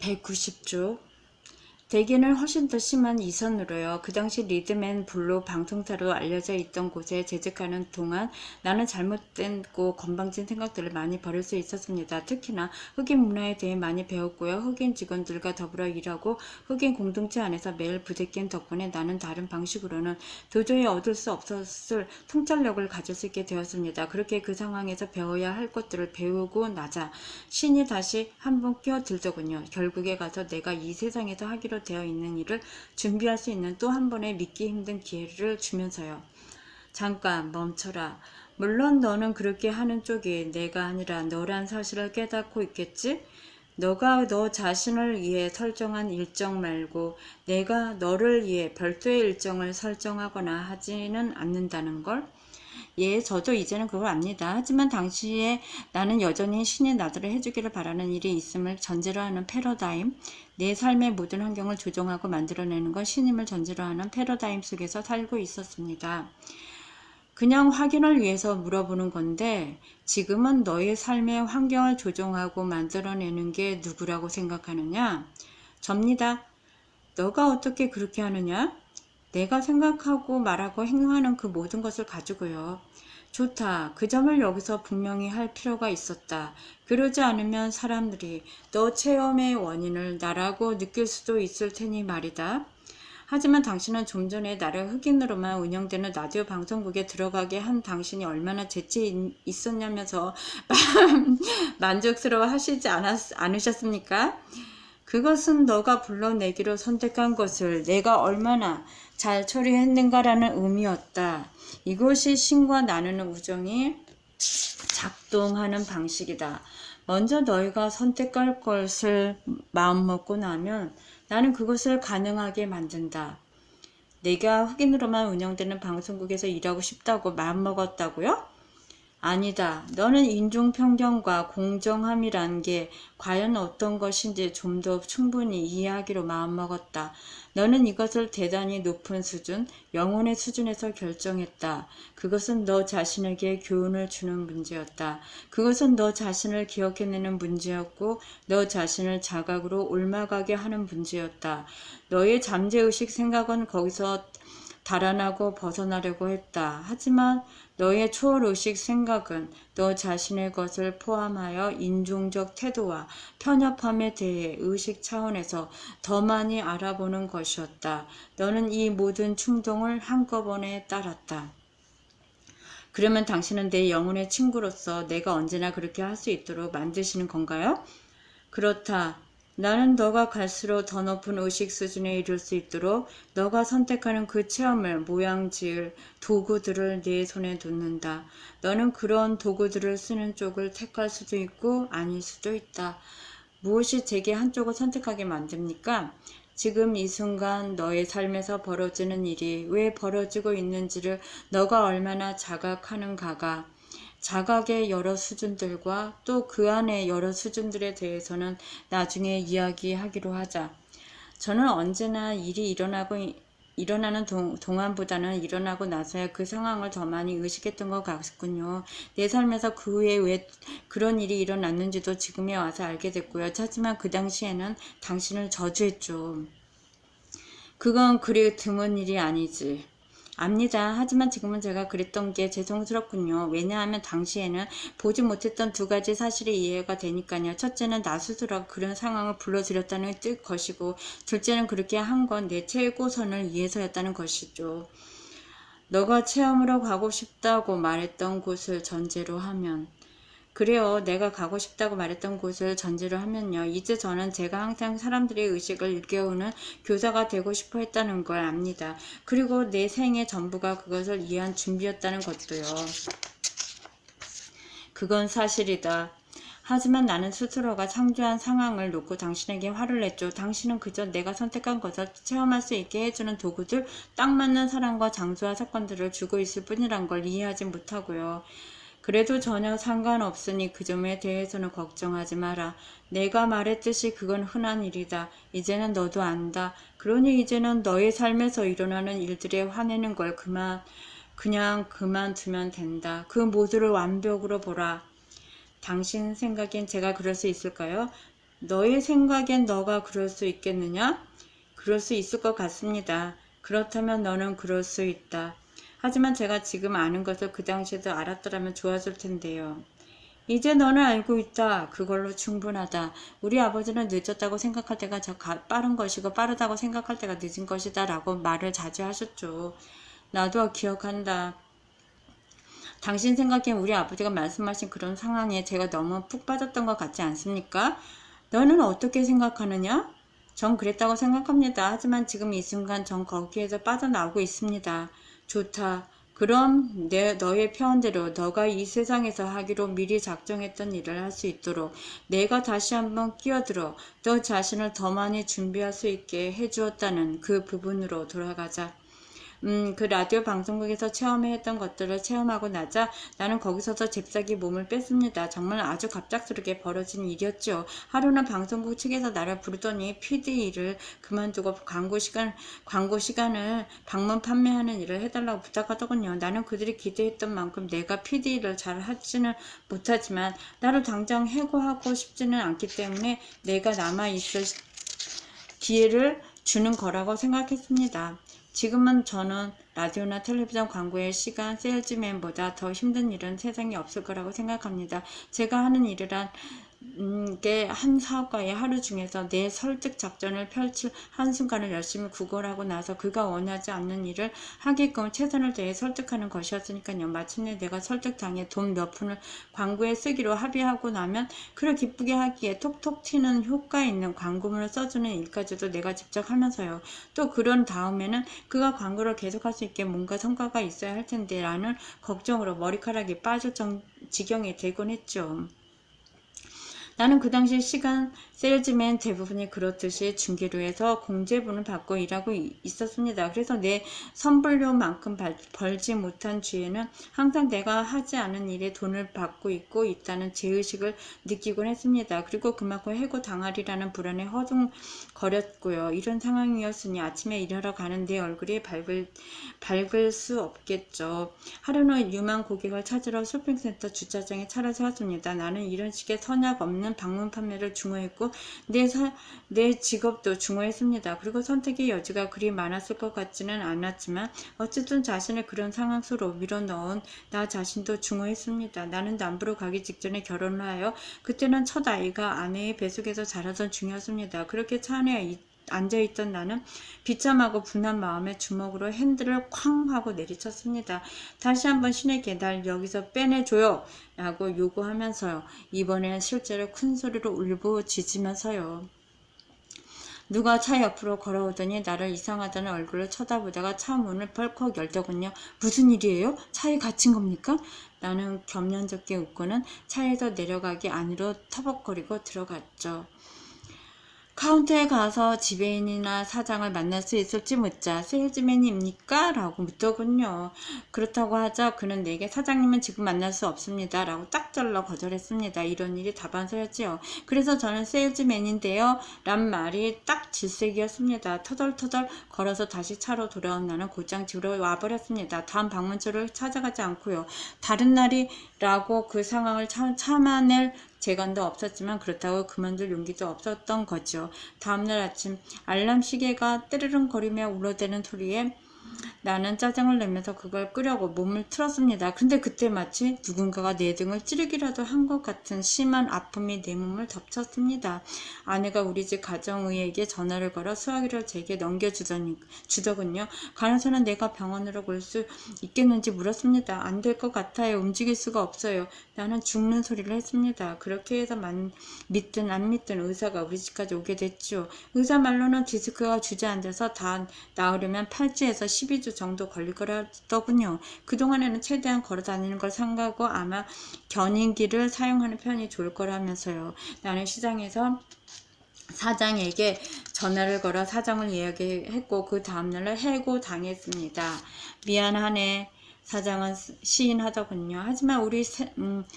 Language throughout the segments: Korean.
190조. 대기는 훨씬 더 심한 이선으로요. 그 당시 리듬앤 블루 방송사로 알려져 있던 곳에 재직하는 동안 나는 잘못된고 건방진 생각들을 많이 버릴 수 있었습니다. 특히나 흑인 문화에 대해 많이 배웠고요. 흑인 직원들과 더불어 일하고 흑인 공동체 안에서 매일 부대낀 덕분에 나는 다른 방식으로는 도저히 얻을 수 없었을 통찰력을 가질 수 있게 되었습니다. 그렇게 그 상황에서 배워야 할 것들을 배우고 나자 신이 다시 한번 끼어들더군요. 결국에 가서 내가 이 세상에서 하기로 되어 있는 일을 준비할 수 있는 또 한 번의 믿기 힘든 기회를 주면서요. 잠깐 멈춰라. 물론 너는 그렇게 하는 쪽이 내가 아니라 너란 사실을 깨닫고 있겠지? 너가 너 자신을 위해 설정한 일정 말고 내가 너를 위해 별도의 일정을 설정하거나 하지는 않는다는 걸? 예, 저도 이제는 그걸 압니다. 하지만 당시에 나는 여전히 신이 나더러 해주기를 바라는 일이 있음을 전제로 하는 패러다임, 내 삶의 모든 환경을 조정하고 만들어내는 건 신임을 전제로 하는 패러다임 속에서 살고 있었습니다. 그냥 확인을 위해서 물어보는 건데 지금은 너의 삶의 환경을 조정하고 만들어내는 게 누구라고 생각하느냐? 접니다. 너가 어떻게 그렇게 하느냐? 내가 생각하고 말하고 행동하는 그 모든 것을 가지고요. 좋다. 그 점을 여기서 분명히 할 필요가 있었다. 그러지 않으면 사람들이 너 체험의 원인을 나라고 느낄 수도 있을 테니 말이다. 하지만 당신은 좀 전에 나를 흑인으로만 운영되는 라디오 방송국에 들어가게 한 당신이 얼마나 재치 있었냐면서 만족스러워 하시지 않으셨습니까? 그것은 너가 불러내기로 선택한 것을 내가 얼마나 잘 처리했는가라는 의미였다. 이것이 신과 나누는 우정이 작동하는 방식이다. 먼저 너희가 선택할 것을 마음먹고 나면 나는 그것을 가능하게 만든다. 내가 흑인으로만 운영되는 방송국에서 일하고 싶다고 마음먹었다고요? 아니다. 너는 인종평등과 공정함이란 게 과연 어떤 것인지 좀 더 충분히 이해하기로 마음먹었다. 너는 이것을 대단히 높은 수준, 영혼의 수준에서 결정했다. 그것은 너 자신에게 교훈을 주는 문제였다. 그것은 너 자신을 기억해내는 문제였고 너 자신을 자각으로 옮아가게 하는 문제였다. 너의 잠재의식 생각은 거기서 달아나고 벗어나려고 했다. 하지만 너의 초월의식 생각은 너 자신의 것을 포함하여 인종적 태도와 편협함에 대해 의식 차원에서 더 많이 알아보는 것이었다. 너는 이 모든 충동을 한꺼번에 따랐다. 그러면 당신은 내 영혼의 친구로서 내가 언제나 그렇게 할 수 있도록 만드시는 건가요? 그렇다. 나는 너가 갈수록 더 높은 의식 수준에 이를 수 있도록 너가 선택하는 그 체험을 모양 지을 도구들을 네 손에 놓는다. 너는 그런 도구들을 쓰는 쪽을 택할 수도 있고 아닐 수도 있다. 무엇이 제게 한쪽을 선택하게 만듭니까? 지금 이 순간 너의 삶에서 벌어지는 일이 왜 벌어지고 있는지를 너가 얼마나 자각하는가가 자각의 여러 수준들과 또 그 안의 여러 수준들에 대해서는 나중에 이야기하기로 하자. 저는 언제나 일이 일어나는 동안보다는 일어나고 나서야 그 상황을 더 많이 의식했던 것 같군요. 내 삶에서 그 후에 왜 그런 일이 일어났는지도 지금에 와서 알게 됐고요. 하지만 그 당시에는 당신을 저주했죠. 그건 그리 드문 일이 아니지. 압니다. 하지만 지금은 제가 그랬던 게 죄송스럽군요. 왜냐하면 당시에는 보지 못했던 두 가지 사실이 이해가 되니까요. 첫째는 나 스스로가 그런 상황을 불러들였다는 것이고 둘째는 그렇게 한 건 내 최고선을 위해서였다는 것이죠. 너가 체험으로 가고 싶다고 말했던 곳을 전제로 하면 그래요. 내가 가고 싶다고 말했던 곳을 전제로 하면요. 이제 저는 제가 항상 사람들의 의식을 일깨우는 교사가 되고 싶어 했다는 걸 압니다. 그리고 내 생의 전부가 그것을 위한 준비였다는 것도요. 그건 사실이다. 하지만 나는 스스로가 창조한 상황을 놓고 당신에게 화를 냈죠. 당신은 그저 내가 선택한 것을 체험할 수 있게 해주는 도구들, 딱 맞는 사람과 장소와 사건들을 주고 있을 뿐이란 걸 이해하지 못하고요. 그래도 전혀 상관없으니 그 점에 대해서는 걱정하지 마라. 내가 말했듯이 그건 흔한 일이다. 이제는 너도 안다. 그러니 이제는 너의 삶에서 일어나는 일들에 화내는 걸 그냥 그만두면 된다. 그 모두를 완벽으로 보라. 당신 생각엔 제가 그럴 수 있을까요? 너의 생각엔 너가 그럴 수 있겠느냐? 그럴 수 있을 것 같습니다. 그렇다면 너는 그럴 수 있다. 하지만 제가 지금 아는 것을 그 당시에도 알았더라면 좋아질 텐데요. 이제 너는 알고 있다. 그걸로 충분하다. 우리 아버지는 늦었다고 생각할 때가 빠른 것이고 빠르다고 생각할 때가 늦은 것이다 라고 말을 자주 하셨죠. 나도 기억한다. 당신 생각엔 우리 아버지가 말씀하신 그런 상황에 제가 너무 푹 빠졌던 것 같지 않습니까? 너는 어떻게 생각하느냐? 전 그랬다고 생각합니다. 하지만 지금 이 순간 전 거기에서 빠져나오고 있습니다. 좋다. 그럼 너의 표현대로 너가 이 세상에서 하기로 미리 작정했던 일을 할 수 있도록 내가 다시 한번 끼어들어 너 자신을 더 많이 준비할 수 있게 해주었다는 그 부분으로 돌아가자. 그 라디오 방송국에서 체험했던 것들을 체험하고 나자 나는 거기서도 잽싸게 몸을 뺐습니다. 정말 아주 갑작스럽게 벌어진 일이었죠. 하루는 방송국 측에서 나를 부르더니 PD 일을 그만두고 광고 시간을 방문 판매하는 일을 해달라고 부탁하더군요. 나는 그들이 기대했던 만큼 내가 PD 일을 잘 하지는 못하지만 나를 당장 해고하고 싶지는 않기 때문에 내가 남아있을 기회를 주는 거라고 생각했습니다. 지금은 저는 라디오나 텔레비전 광고의 시간, 세일즈맨보다 더 힘든 일은 세상에 없을 거라고 생각합니다. 제가 하는 일이란 게 한 사업가의 하루 중에서 내 설득 작전을 펼칠 한순간을 열심히 구걸하고 나서 그가 원하지 않는 일을 하게끔 최선을 다해 설득하는 것이었으니까요. 마침내 내가 설득당해 돈 몇 푼을 광고에 쓰기로 합의하고 나면 그를 기쁘게 하기에 톡톡 튀는 효과 있는 광고문을 써주는 일까지도 내가 직접 하면서요. 또 그런 다음에는 그가 광고를 계속할 수 있게 뭔가 성과가 있어야 할 텐데 라는 걱정으로 머리카락이 빠질 지경이 되곤 했죠. 나는 그 당시 시간 세일즈맨 대부분이 그렇듯이 중개료에서 공제분을 받고 일하고 있었습니다. 그래서 내 선불료만큼 벌지 못한 주에는 항상 내가 하지 않은 일에 돈을 받고 있다는 죄의식을 느끼곤 했습니다. 그리고 그만큼 해고 당하리라는 불안에 허둥거렸고요. 이런 상황이었으니 아침에 일하러 가는 내 얼굴이 밝을 수 없겠죠. 하루는 유망 고객을 찾으러 쇼핑센터 주차장에 차를 세웠습니다. 나는 이런 식의 선약 없는 방문 판매를 중요했고 내 직업도 중요했습니다. 그리고 선택의 여지가 그리 많았을 것 같지는 않았지만 어쨌든 자신을 그런 상황 속으로 밀어넣은 나 자신도 중요했습니다. 나는 남부로 가기 직전에 결혼을 하여 그때는 첫 아이가 아내의 뱃속에서 자라던 중이었습니다. 그렇게 차 안에 앉아있던 나는 비참하고 분한 마음에 주먹으로 핸들을 쾅 하고 내리쳤습니다. 다시 한번 신에게 날 여기서 빼내줘요 라고 요구하면서요. 이번엔 실제로 큰 소리로 울부짖으면서요. 누가 차 옆으로 걸어오더니 나를 이상하다는 얼굴로 쳐다보다가 차 문을 벌컥 열더군요. 무슨 일이에요? 차에 갇힌 겁니까? 나는 겸연쩍게 웃고는 차에서 내려가기 안으로 터벅거리고 들어갔죠. 카운터에 가서 지배인이나 사장을 만날 수 있을지 묻자 세일즈맨입니까? 라고 묻더군요. 그렇다고 하자 그는 내게 사장님은 지금 만날 수 없습니다. 라고 딱 잘라 거절했습니다. 이런 일이 다반사였지요. 그래서 저는 세일즈맨인데요. 란 말이 딱 질색이었습니다. 터덜터덜 걸어서 다시 차로 돌아온 나는 곧장 집으로 와버렸습니다. 다음 방문처를 찾아가지 않고요. 다른 날이라고 그 상황을 참아낼 재간도 없었지만 그렇다고 그만둘 용기도 없었던 거죠. 다음날 아침 알람 시계가 뜨르릉거리며 울어대는 소리에 나는 짜증을 내면서 그걸 끄려고 몸을 틀었습니다. 근데 그때 마치 누군가가 내 등을 찌르기라도 한 것 같은 심한 아픔이 내 몸을 덮쳤습니다. 아내가 우리 집 가정의에게 전화를 걸어 수화기를 제게 넘겨주더군요. 간호사는 내가 병원으로 올 수 있겠는지 물었습니다. 안 될 것 같아요. 움직일 수가 없어요. 나는 죽는 소리를 했습니다. 그렇게 해서 믿든 안 믿든 의사가 우리 집까지 오게 됐죠. 의사 말로는 디스크가 주저앉아서 다 나으려면 8주에서 12주 정도 걸릴 거라더군요. 그동안에는 최대한 걸어다니는 걸 삼가고 아마 견인기를 사용하는 편이 좋을 거라면서요. 나는 시장에서 사장에게 전화를 걸어 사장을 예약했고 그 다음날을 해고당했습니다. 미안하네. 사장은 시인하더군요. 하지만 우리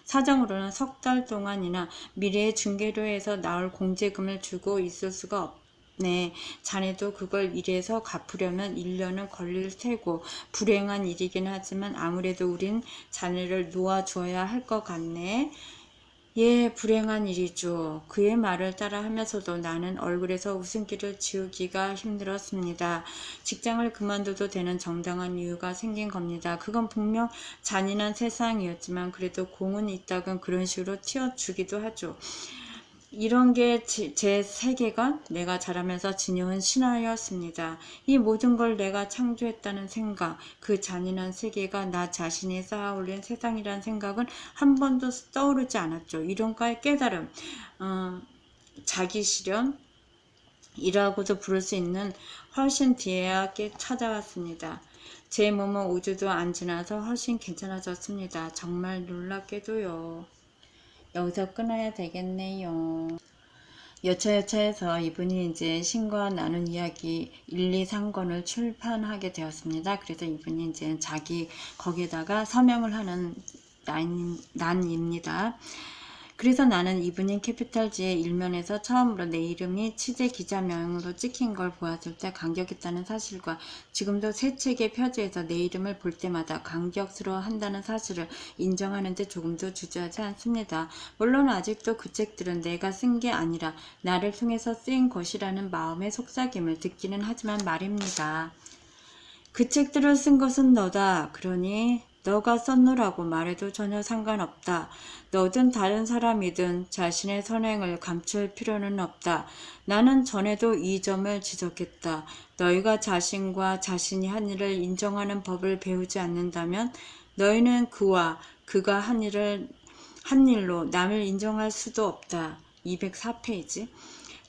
사장으로는 석 달 동안이나 미래의 중개료에서 나올 공제금을 주고 있을 수가 없네. 자네도 그걸 일해서 갚으려면 1년은 걸릴 테고 불행한 일이긴 하지만 아무래도 우린 자네를 놓아줘야 할 것 같네. 예, 불행한 일이죠. 그의 말을 따라 하면서도 나는 얼굴에서 웃음기를 지우기가 힘들었습니다. 직장을 그만둬도 되는 정당한 이유가 생긴 겁니다. 그건 분명 잔인한 세상이었지만 그래도 공은 있다간 그런 식으로 튀어주기도 하죠. 이런 게 제 세계관, 내가 자라면서 지녀온 신화였습니다. 이 모든 걸 내가 창조했다는 생각, 그 잔인한 세계가 나 자신이 쌓아올린 세상이라는 생각은 한 번도 떠오르지 않았죠. 이론가의 깨달음, 자기 실현이라고도 부를 수 있는 훨씬 뒤에야 찾아왔습니다. 제 몸은 우주도 안 지나서 훨씬 괜찮아졌습니다. 정말 놀랍게도요. 여기서 끊어야 되겠네요. 여차여차해서 이분이 이제 신과 나눈 이야기 1, 2, 3권을 출판하게 되었습니다. 그래서 이분이 이제 자기 거기에다가 서명을 하는 난입니다. 그래서 나는 이브닝 캐피탈지의 일면에서 처음으로 내 이름이 취재 기자명으로 찍힌 걸 보았을 때 감격했다는 사실과 지금도 새 책의 표지에서 내 이름을 볼 때마다 감격스러워 한다는 사실을 인정하는데 조금도 주저하지 않습니다. 물론 아직도 그 책들은 내가 쓴 게 아니라 나를 통해서 쓰인 것이라는 마음의 속삭임을 듣기는 하지만 말입니다. 그 책들을 쓴 것은 너다. 그러니 너가 썼노라고 말해도 전혀 상관없다. 너든 다른 사람이든 자신의 선행을 감출 필요는 없다. 나는 전에도 이 점을 지적했다. 너희가 자신과 자신이 한 일을 인정하는 법을 배우지 않는다면 너희는 그와 그가 한 일로 남을 인정할 수도 없다. 204페이지.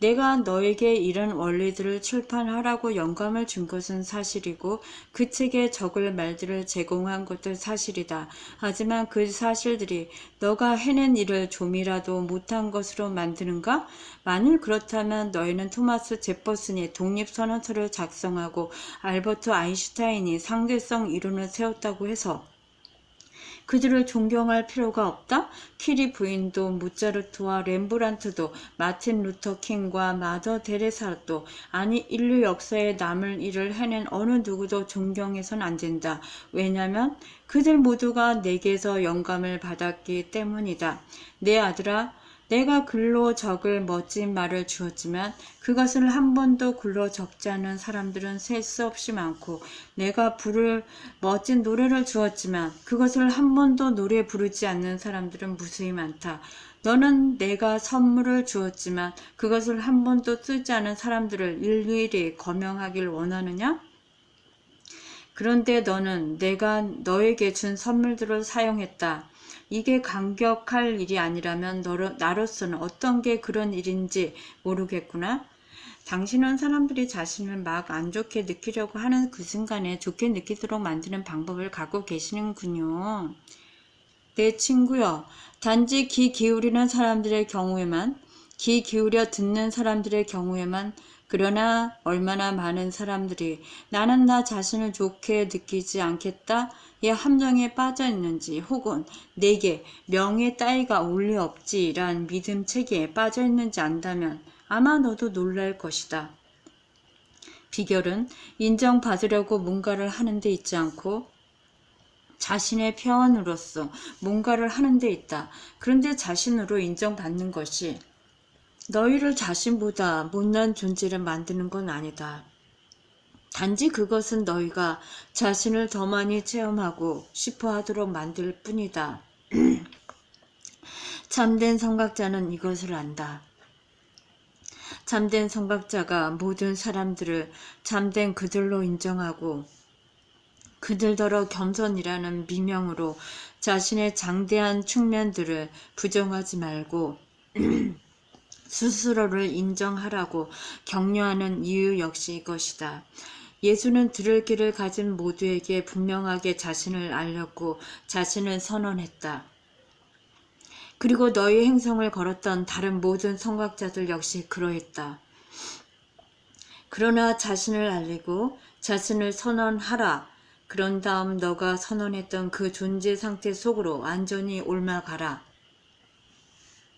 내가 너에게 이런 원리들을 출판하라고 영감을 준 것은 사실이고 그 책에 적을 말들을 제공한 것도 사실이다. 하지만 그 사실들이 너가 해낸 일을 좀이라도 못한 것으로 만드는가? 만일 그렇다면 너희는 토마스 제퍼슨이 독립선언서를 작성하고 알버트 아인슈타인이 상대성 이론을 세웠다고 해서 그들을 존경할 필요가 없다? 키리 부인도 모차르트와 렘브란트도 마틴 루터 킹과 마더 데레사도 아니 인류 역사에 남을 일을 해낸 어느 누구도 존경해선 안 된다. 왜냐면 그들 모두가 내게서 영감을 받았기 때문이다. 내 아들아, 내가 글로 적을 멋진 말을 주었지만 그것을 한 번도 글로 적지 않은 사람들은 셀 수 없이 많고 내가 부를 멋진 노래를 주었지만 그것을 한 번도 노래 부르지 않는 사람들은 무수히 많다. 너는 내가 선물을 주었지만 그것을 한 번도 쓰지 않은 사람들을 일일이 거명하길 원하느냐? 그런데 너는 내가 너에게 준 선물들을 사용했다. 이게 감격할 일이 아니라면 나로서는 어떤 게 그런 일인지 모르겠구나. 당신은 사람들이 자신을 막 안 좋게 느끼려고 하는 그 순간에 좋게 느끼도록 만드는 방법을 갖고 계시는군요. 내 친구여, 단지 귀 기울이는 사람들의 경우에만, 귀 기울여 듣는 사람들의 경우에만, 그러나 얼마나 많은 사람들이 나는 나 자신을 좋게 느끼지 않겠다 의 함정에 빠져 있는지 혹은 내게 명예 따위가 올리 없지 란 믿음 체계에 빠져 있는지 안다면 아마 너도 놀랄 것이다. 비결은 인정받으려고 뭔가를 하는 데 있지 않고 자신의 표현으로서 뭔가를 하는 데 있다. 그런데 자신으로 인정받는 것이 너희를 자신보다 못난 존재를 만드는 건 아니다. 단지 그것은 너희가 자신을 더 많이 체험하고 싶어 하도록 만들 뿐이다. 참된 성각자는 이것을 안다. 참된 성각자가 모든 사람들을 참된 그들로 인정하고 그들더러 겸손이라는 미명으로 자신의 장대한 측면들을 부정하지 말고 스스로를 인정하라고 격려하는 이유 역시 이것이다. 예수는 들을 귀를 가진 모두에게 분명하게 자신을 알렸고 자신을 선언했다. 그리고 너희 행성을 걸었던 다른 모든 성각자들 역시 그러했다. 그러나 자신을 알리고 자신을 선언하라. 그런 다음 너가 선언했던 그 존재 상태 속으로 완전히 옮아가라.